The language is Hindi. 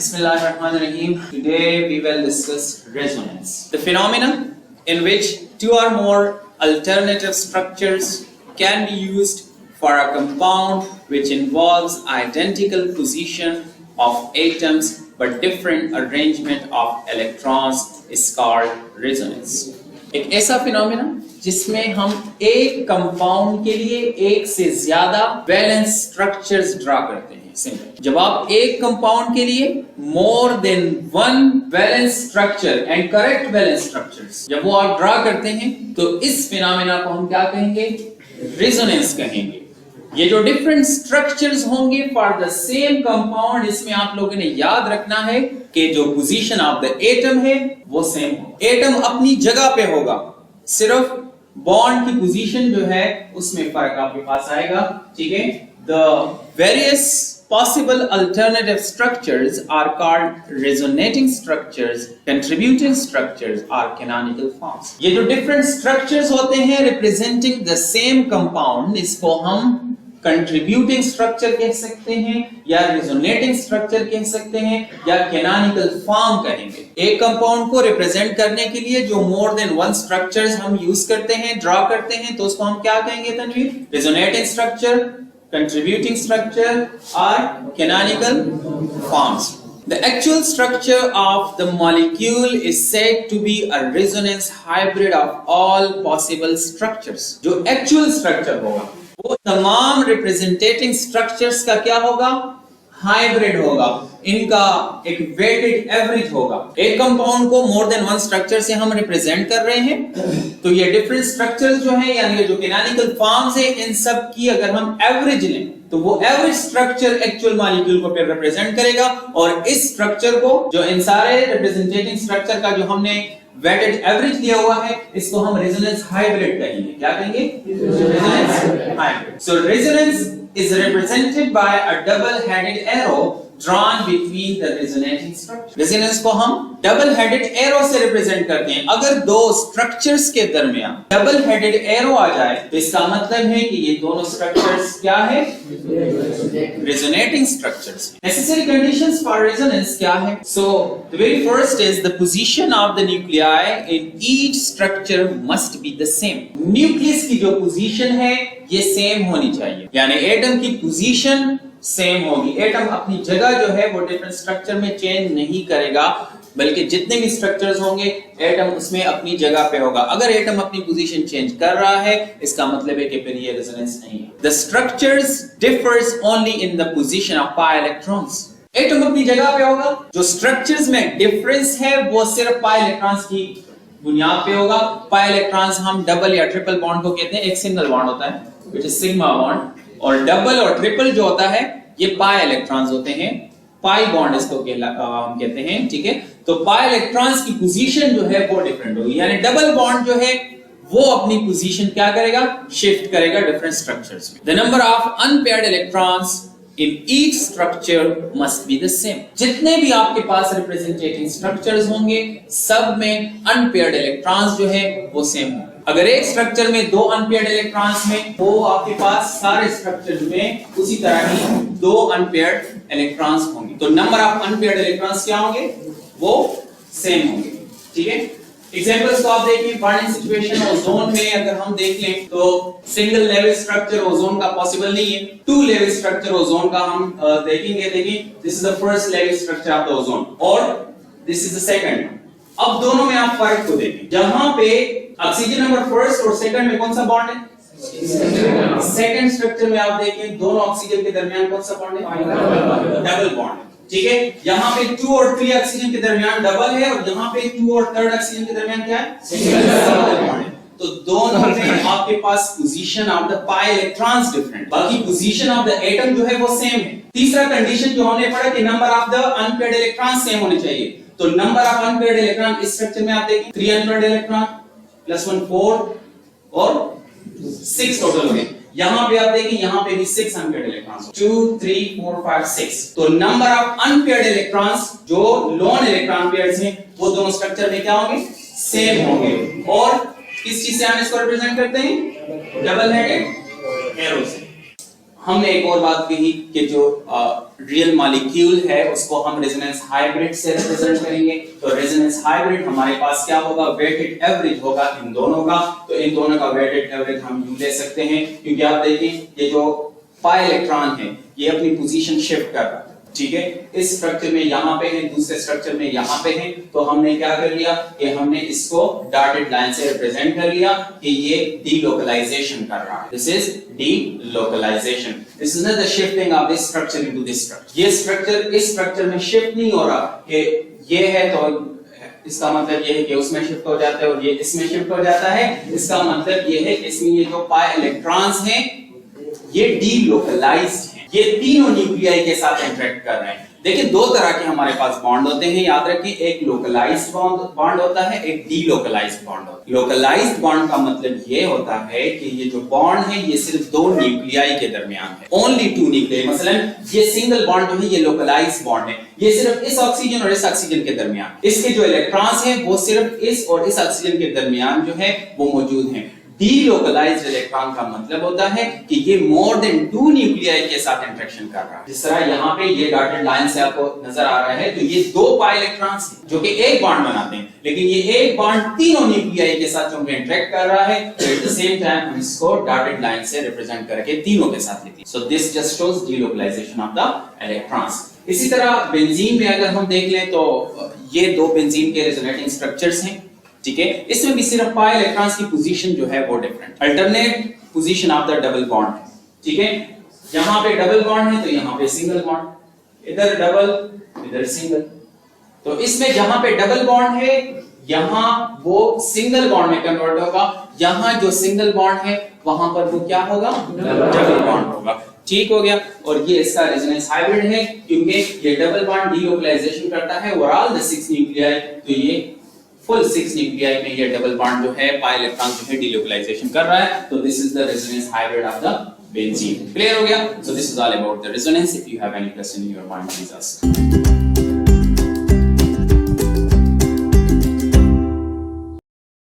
Bismillahirrahmanirrahim. Today we will discuss resonance, the phenomenon in which two or more alternative structures can be used for a compound which involves identical position of atoms but different arrangement of electrons is called resonance. एक ऐसा फिनोमेना जिसमें हम एक कंपाउंड के लिए एक से ज्यादा वैलेंस स्ट्रक्चर्स ड्रा करते हैं। सिंपल, जब आप एक कंपाउंड के लिए more than one valence structure and correct valence structures जब वो आप ड्रा करते हैं तो इस फिनोमेना को हम क्या कहेंगे? रेजोनेंस कहेंगे। ये जो डिफरेंट स्ट्रक्चर्स होंगे फॉर द सेम कंपाउंड, इसमें आप लोगों ने याद रखना है कि जो पोजीशन ऑफ द एटम है वो सेम हो। एटम अपनी जगह पे होगा, सिर्फ बॉन्ड की पोजीशन जो है उसमें फर्क आपके पास आएगा। ठीक है, the various possible alternative structures are called resonating structures, contributing structures or canonical forms. ये जो different structures होते हैं representing the same compound, इसको हम contributing structure कह सकते हैं या resonating structure कह सकते हैं या canonical form कहेंगे। एक compound को represent करने के लिए जो more than one structures हम use करते हैं, draw करते हैं, तो उसको हम क्या कहेंगे Tanveer? Resonating structure, contributing structure or canonical forms. The actual structure of the molecule is said to be a resonance hybrid of all possible structures. जो actual structure होगा वो तमाम representing structures का क्या होगा? हाइब्रिड होगा। इनका एक वेटेड एवरेज होगा। एक कंपाउंड को मोर देन वन स्ट्रक्चर से हम रिप्रेजेंट कर रहे हैं तो ये डिफरेंट स्ट्रक्चर्स जो है यानी जो कैनोनिकल फॉर्म्स है इन सब की अगर हम एवरेज लें तो वो एवरेज स्ट्रक्चर एक्चुअल मॉलिक्यूल को फिर रिप्रेजेंट करेगा और इस स्ट्रक्चर को जो इन सारे रिप्रेजेंटेटिंग स्ट्रक्चर का जो हमने वेटेड एवरेज लिया हुआ है इसको हम रेजोनेंस हाइब्रिड कहेंगे। क्या कहेंगे? Resonance hybrid. So resonance is represented by a double-headed arrow drawn between the resonating structures. Resonance को हम double-headed arrow से represent करते हैं। अगर दो structures के दरमियान double-headed arrow आ जाए तो इसका मतलब है कि ये दोनों structures क्या है? Resonating structures. Necessary conditions for resonance क्या है? So the very first is the position of the nuclei in each structure must be the same. Nucleus की जो position है ये सेम होनी चाहिए, यानी एटम की पोजीशन सेम होगी। एटम अपनी जगह जो है वो डिफरेंट स्ट्रक्चर में चेंज नहीं करेगा बल्कि जितने भी स्ट्रक्चर्स होंगे एटम उसमें अपनी जगह पे होगा। अगर एटम अपनी पोजीशन चेंज कर रहा है इसका मतलब है कि फिर ये रेजोनेंस नहीं है। The structures differs only in the position of pi electrons. Atom अपनी जगह पे होगा, जो स्ट्रक्चर्स में डिफरेंस है वो सिर्फ पाई इलेक्ट्रॉन्स की बुनियाद पे होगा। पाई इलेक्ट्रॉन्स हम डबल या ट्रिपल बॉन्ड को कहते हैं। एक सिंगल बॉन्ड होता है which is sigma bond और डबल और ट्रिपल जो होता है ये पाई इलेक्ट्रॉन्स होते हैं। पाई बॉन्ड इसको हम कहते हैं। ठीक है, तो पाई इलेक्ट्रॉन्स की पोजीशन जो है वो डिफरेंट होगी, यानी डबल बॉन्ड जो है वो अपनी पोजीशन क्या करेगा? शिफ्ट करेगा डिफरेंट स्ट्रक्चर्स में। The number of unpaired electrons in each structure must be the same. जितने भी आपके पास रिप्रेजेंटेटिंग स्ट्रक्चर्स होंगे सब में अनपेयर्ड इलेक्ट्रॉन्स जो है वो सेम होंगे। अगर एक स्ट्रक्चर में दो अनपेयर्ड इलेक्ट्रॉन्स में वो आपके पास सारे स्ट्रक्चर्स में उसी तरह ही दो अनपेयर्ड इलेक्ट्रॉन्स होंगे तो नंबर ऑफ अनपेयर्ड इलेक्ट्रॉन्स क्या होंगे? वो सेम होंगे। ठीक है, एग्जांपल्स को आप देखिए। बर्निंग सिचुएशन ओजोन में अगर हम देख लें तो सिंगल लेवल स्ट्रक्चर ओजोन का पॉसिबल नहीं है। टू लेवल स्ट्रक्चर ओजोन का हम देखेंगे। देखिए, this is the first level structure of the ozone और दिस इज द सेकंड। अब दोनों में आप फर्क को देखें। जहां पे ऑक्सीजन नंबर फर्स्ट और सेकंड में कौन सा बॉन्ड है? सेकंड स्ट्रक्चर में आप देखें दोनों ऑक्सीजन के दरमियान कौन सा बॉन्ड है? डबल बॉन्ड है। ठीक है, यहाँ पे 2 और 3 ऑक्सीजन के दरमियान डबल है और यहाँ पे 2 और 3 ऑक्सीजन के दरमियान क्या है? सिंगल बॉन्ड है। तो दोनों में आपके पास position of the pi electrons different, बाकी पोजीशन ऑफ द एटम जो है वो सेम है। तीसरा कंडीशन जो हमने पढ़ा कि number of the unpaired electrons same होने चाहिए। तो नंबर ऑफ अनपेयर्ड इलेक्ट्रॉन इस स्ट्रक्चर में आप देखें 3 अनपेयर्ड इलेक्ट्रॉन प्लस 1 4 और 6 टोटल हो गए। यहाँ पे आप देखें यहाँ पे भी 6 अनपेयर्ड इलेक्ट्रॉन्स 2 3 4 5 6। तो नंबर ऑफ अनपेयर्ड इलेक्ट्रॉन्स जो लोन इलेक्ट्रॉन पेयर्स हैं वो दोनों स्ट्रक्चर में क्या होंगे? सेम होंगे। और किस चीज से हम इसको रिप्रेजेंट करते हैं? डबल हेडेड एरो से। हमने एक और बात कही कि जो रियल मॉलिक्यूल है उसको हम रेजोनेंस हाइब्रिड से रिप्रेजेंट करेंगे। तो रेजोनेंस हाइब्रिड हमारे पास क्या होगा, वेटेड एवरेज होगा इन दोनों का। तो इन दोनों का वेटेड एवरेज हम यूं ले सकते हैं, क्योंकि आप देखें ये जो पाई इलेक्ट्रॉन है ये अपनी पोजीशन शिफ्ट कर रहा है, ठीक है। इस स्ट्रक्चर में यहां पे है, दूसरे स्ट्रक्चर में यहां पे है। तो हमने क्या कर लिया कि हमने इसको डॉटेड लाइन से रिप्रेजेंट कर लिया कि ये डीलोकलाइजेशन कर रहा है। This is delocalisation. This is not the shifting of this structure into this structure. ये स्ट्रक्चर इस स्ट्रक्चर में शिफ्ट नहीं हो रहा कि ये है तो इसका मतलब ये है कि उसमें शिफ्ट हो जाता है और ये इसमें शिफ्ट हो जाता है। इसका मतलब ये है कि इसमें ये जो पाई इलेक्ट्रॉन्स हैं ये डीलोकलाइज्ड हैं। ये तीनों न्यूक्लियाई के साथ इंटरेक्ट कर रहे हैं। देखिए दो तरह के हमारे पास बॉन्ड होते हैं, याद रखें, एक लोकलाइज्ड बॉन्ड होता है, एक डीलोकलाइज्ड बॉन्ड होता है। लोकलाइज्ड बॉन्ड का मतलब ये होता है कि ये जो बॉन्ड है ये सिर्फ दो न्यूक्लियाई के दरमियान है, ओनली टू न्यूक्लियाई। मसलन ये सिंगल बॉन्ड जो है ये लोकलाइज्ड बॉन्ड है, ये सिर्फ इस ऑक्सीजन और इस ऑक्सीजन के दरमियान, इसके जो इलेक्ट्रॉन्स हैं वो सिर्फ इस और इस ऑक्सीजन के दरमियान जो है वो मौजूद हैं। डीलोकलाइज्ड इलेक्ट्रॉन का मतलब होता है कि ये मोर देन टू न्यूक्लियाई के साथ इंटरेक्शन कर रहा है। जिस तरह यहाँ पे ये डॉटेड लाइन से आपको नजर आ रहा है, तो ये दो पाई इलेक्ट्रॉन्स हैं जो कि एक बॉन्ड बनाते हैं, लेकिन ये एक बॉन्ड तीनों न्यूक्लियाई के साथ जो इंटरेक्ट कर रहा है, तो एट द सेम टाइम हम इसको डॉटेड लाइन से रिप्रेजेंट करके तीनों के साथ लेते हैं। So this just shows delocalisation of the electrons. इसी तरह बेंजीन में अगर हम देख लें तो ये दो बेंजीन के रेजोनेटिंग स्ट्रक्चर्स हैं, ठीक है। इसमें भी सिर्फ पाई इलेक्ट्रॉन्स की पोजीशन जो है वो different, alternate position of the double bond, ठीक है। यहां पे डबल बॉन्ड है तो यहां पे सिंगल बॉन्ड, इधर डबल इधर सिंगल। तो इसमें जहां पे डबल बॉन्ड है यहां वो सिंगल बॉन्ड में कन्वर्ट होगा, यहां जो सिंगल बॉन्ड है वहां पर वो क्या होगा, डबल बॉन्ड होगा, ठीक हो गया। और ये इसका रेजोनेंस हाइब्रिड है क्योंकि ये डबल बॉन्ड डीलोकलाइजेशन करता है और ऑल द 6 न्यूक्लियाई, तो ये फुल 6 न्यूक्लियाई में ये डबल बॉन्ड जो है पाई इलेक्ट्रॉन जो है डीलोकलाइजेशन कर रहा है। तो this is the resonance hybrid of the benzene. Clear हो गया? So this is all about the resonance. If you have any question in your mind please ask.